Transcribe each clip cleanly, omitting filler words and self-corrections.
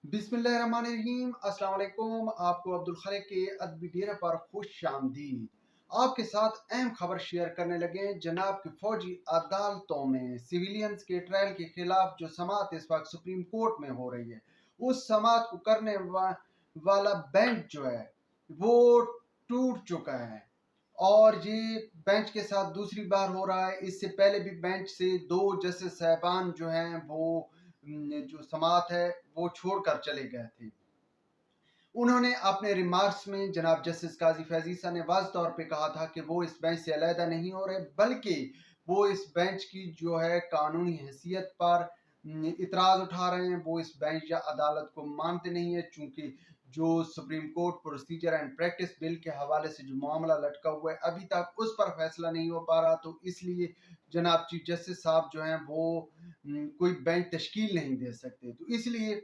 बिस्मिल्लाहिर्रहमानिर्रहीम। अस्सलाम वालेकुम। आपको अब्दुल खालिक के अदबी डेरा पर खुश आमदीद। आपके साथ अहम खबर शेयर करने लगे। जनाब की फौजी अदालतों में सिविलियंस के ट्रायल के खिलाफ जो समाअत इस वक्त सुप्रीम कोर्ट में हो रही है, उस समाअत को करने वाला बेंच जो है वो टूट चुका है और ये बेंच के साथ दूसरी बार हो रहा है। इससे पहले भी बेंच से दो जजेस साहबान जो हैं वो जो समाअत है वो छोड़कर चले गए थे। उन्होंने अपने रिमार्क्स में जनाब जस्टिस काजी फैजीसा ने वाज़ तौर पे कहा था कि वो इस बेंच से अलहदा नहीं हो रहे, बल्कि वो इस बेंच की जो है कानूनी हैसियत पर इतराज़ उठा रहे हैं। वो इस बेंच या अदालत को मानते नहीं है, चूंकि जो supreme court procedure and practice bill के हवाले से जो मामला लटका हुआ है अभी तक उस पर फैसला नहीं हो पा रहा, तो इसलिए जनाब चीफ जस्टिस साहब जो हैं वो कोई बेंच तश्कील नहीं दे सकते, तो इसलिए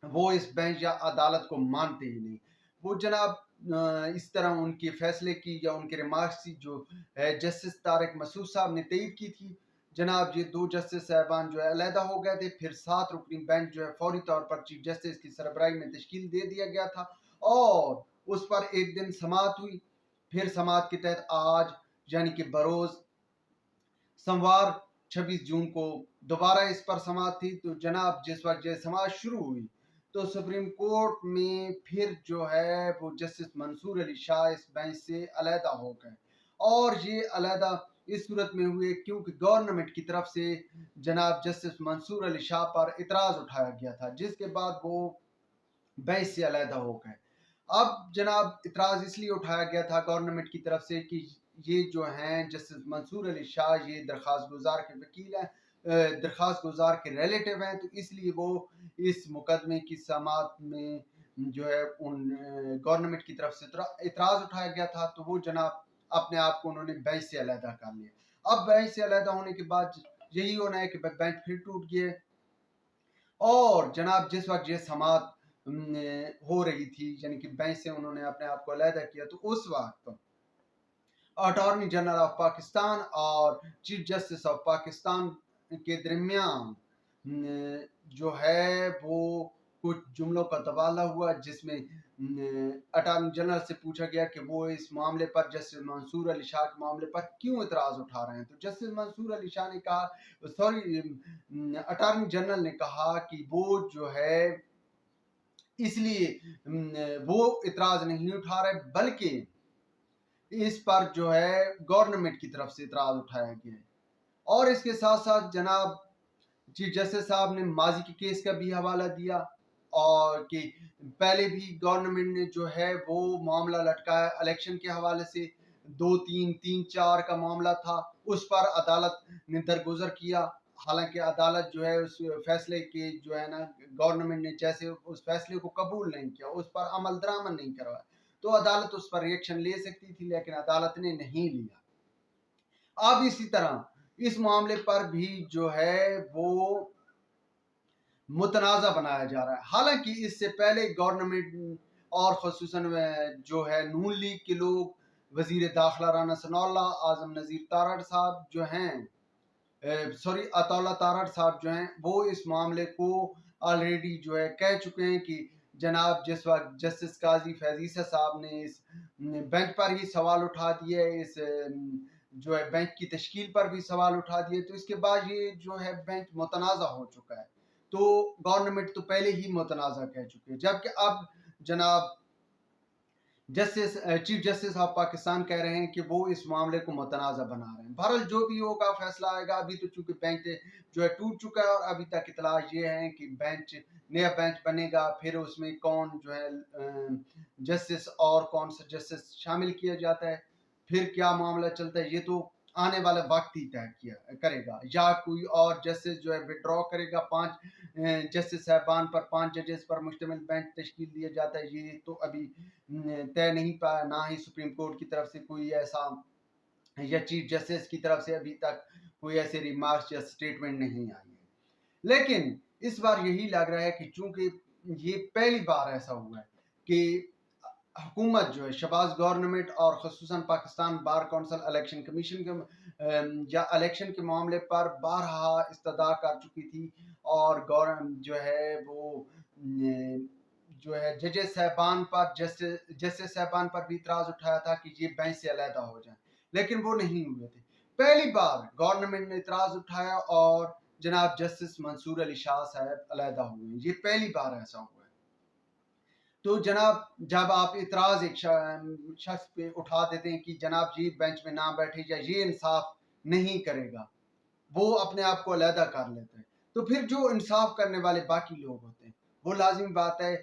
वो इस बेंच या अदालत को मानते ही नहीं। वो जनाब इस तरह उनके फैसले की या उनके रिमार्क्स की जो जस्टिस तारिक मसूद साहब ने तईद की थी। जनाब ये दो जस्टिस साहबान जो है अलहदा हो गए थे, फिर 7 रुकनी बेंच जो है फौरी तौर पर चीफ जस्टिस की सरबराही में तश्कील दे दिया गया था और उस पर एक दिन समाअत हुई। फिर समाअत के तहत आज यानी कि बरोज सोमवार 26 जून को दोबारा इस पर समाअत थी। तो जनाब जिस वक्त ये समाअत शुरू हुई तो सुप्रीम कोर्ट में फिर जो है वो जस्टिस मंसूर अली शाह इस बेंच से अलहदा हो गए और ये अलहदा इस सूरत में हुए क्योंकि गवर्नमेंट की तरफ से जनाब जस्टिस मंसूर अली शाह पर इतराज उठाया गया था, जिसके बाद वो बेंच से अलहदा हो गए। अब जनाब इतराज इसलिए उठाया गया था गवर्नमेंट की तरफ से कि ये जो हैं जस्टिस मंसूर अली शाह ये दरख्वास्त गुजार के वकील हैं, दरख्वास्त गुजार के रिलेटिव हैं, तो इसलिए वो इस मुकदमे की समाअत में जो है उन गवर्नमेंट की तरफ से इतराज उठाया गया था, तो वो जनाब अपने आप को उन्होंने बेंच से अलहदा कर लिया। अब बेंच से अलहदा होने के बाद यही होना है कि बेंच फिर टूट गए और जनाब जिस वक्त ये समाअत हो रही थी यानी कि बेंच से उन्होंने अपने आप को अलहदा किया, तो उस वक्त अटॉर्नी जनरल ऑफ पाकिस्तान और चीफ जस्टिस ऑफ पाकिस्तान के दरमियान जो है वो कुछ जुमलों का तबादला हुआ, जिसमें अटॉर्नी जनरल से पूछा गया कि वो इस मामले पर जस्टिस मंसूर अली शाह के मामले पर क्यों इतराज उठा रहे हैं। तो जस्टिस मंसूर अली शाह ने कहा, सॉरी अटॉर्नी जनरल ने कहा कि वो जो है इसलिए वो इतराज नहीं उठा रहे, बल्कि इस पर जो है गवर्नमेंट की तरफ से इतराज उठाया गया है। और इसके साथ साथ जनाब चीफ जस्टिस साहब ने माजी के केस का भी हवाला दिया और कि पहले भी गवर्नमेंट ने जो है वो मामला लटकाया इलेक्शन के हवाले से, 2-3-3-4 का मामला था, उस पर अदालत ने दरगुजर किया। हालांकि अदालत जो है उस फैसले के जो है ना गवर्नमेंट ने जैसे उस फैसले को कबूल नहीं किया, उस पर अमल दरामद नहीं करवाया, तो अदालत उस पर रिएक्शन ले सकती थी, लेकिन अदालत ने नहीं लिया। अब इसी तरह इस मामले पर भी जो है वो मुतनाज़ा बनाया जा रहा है। हालांकि इससे पहले गवर्नमेंट और खसूसन जो है नून लीग के लोग वजीर दाखिला राना सनाउल्लाह आजम नज़ीर तारड़ साहब जो हैं सॉरी अतौला तारड़ साहब जो हैं वो इस मामले को ऑलरेडी जो है कह चुके हैं कि जनाब जिस वक्त जस्टिस काजी फैजीसा साहब ने इस बेंच पर ही सवाल उठा दिए, इस जो है बेंच की तश्कील पर भी सवाल उठा दिए, तो इसके बाद ये जो है बेंच मुतनाज़ा हो चुका है। तो गवर्नमेंट तो पहले ही मुतनाज़ा कह चुकी है, जबकि अब जनाब justice chief justice of Pakistan कह रहे हैं कि वो इस मामले को मुतनाज़ा बना रहे हैं। बहरहाल जो भी होगा फैसला आएगा। अभी तो चूंकि बेंच जो है टूट चुका है और अभी तक इतला ये है कि बेंच नया बेंच बनेगा, फिर उसमें कौन जो है जस्टिस और कौन सा जस्टिस शामिल किया जाता है, फिर क्या मामला चलता है, ये तो आने वाला वक्त ही तय किया करेगा, या कोई और जस्टिस जो है विड्रॉ करेगा, 5 जस्टिस साहबान पर 5 जजेस पर मुश्तमिल बेंच तश्कील दिया जाता है, ये तो अभी तय नहीं पाया। ना ही सुप्रीम कोर्ट की तरफ से कोई ऐसा या चीफ जस्टिस की तरफ से अभी तक कोई ऐसे रिमार्क्स या स्टेटमेंट नहीं आई है। लेकिन इस बार यही लग रहा है कि चूंकि ये पहली बार ऐसा हुआ है कि हुकूमत जो है शहबाज गवर्नमेंट और खसूसन Pakistan bar council election commission के या इलेक्शन के मामले पर बारहा इस्तदा कर चुकी थी और गवर्नमेंट जो है वो جو ہے ججز صاحبان پر جسٹس صاحبان پر بھی اعتراض اٹھایا تھا کہ یہ بینچ سے علیحدہ ہو جائیں، لیکن وہ نہیں ہوئے تھے۔ پہلی بار گورنمنٹ نے اعتراض اٹھایا اور جناب جسٹس منصور علی شاہ صاحب علیحدہ ہوئے ہیں، یہ پہلی بار ایسا ہوا ہے۔ تو جناب جب آپ اعتراض ایک شخص پہ اٹھا دیتے ہیں کہ جناب جی بینچ میں نہ بیٹھے یا یہ انصاف نہیں کرے گا، وہ اپنے آپ کو علیحدہ کر لیتا ہے، تو پھر جو انصاف کرنے والے باقی لوگ ہوتے ہیں وہ لازمی بات ہے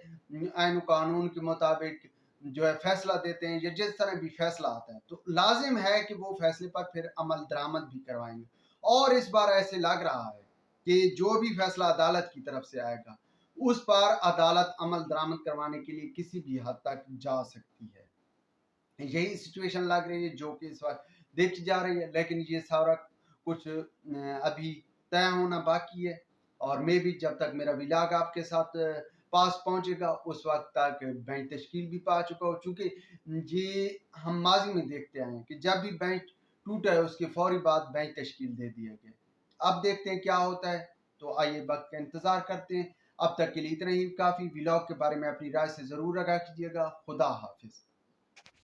آئین و قانون کے مطابق جو ہے فیصلہ دیتے ہیں یا جس طرح بھی فیصلہ آتا ہے، تو لازم ہے کہ وہ فیصلے پر پھر عمل درآمد بھی کروائیں گے۔ اور اس بار ایسے لگ رہا ہے کہ جو بھی فیصلہ عدالت کی طرف سے آئے گا اس پر عدالت عمل درآمد کروانے کے لیے کسی بھی حد تک جا سکتی ہے۔ یہی سچویشن لگ رہی ہے جو کہ اس وقت دیکھی جا رہی ہے، لیکن یہ سارا کچھ ابھی طے ہونا باقی ہے، اور میں بھی جب تک میرا ولاگ آپ کے ساتھ پاس پہنچے گا اس وقت تک بینچ تشکیل بھی پا چکا ہو، چونکہ یہ ہم ماضی میں دیکھتے آئے ہیں کہ جب بھی بینچ ٹوٹا ہے اس کے فوری بعد بینچ تشکیل دے دیا گیا۔ اب دیکھتے ہیں کیا ہوتا ہے، تو آئیے وقت کا انتظار کرتے ہیں۔ اب تک کے لیے اتنا ہی کافی۔ ولاگ کے بارے میں اپنی رائے سے ضرور آگاہ کیجیے گا۔ خدا حافظ۔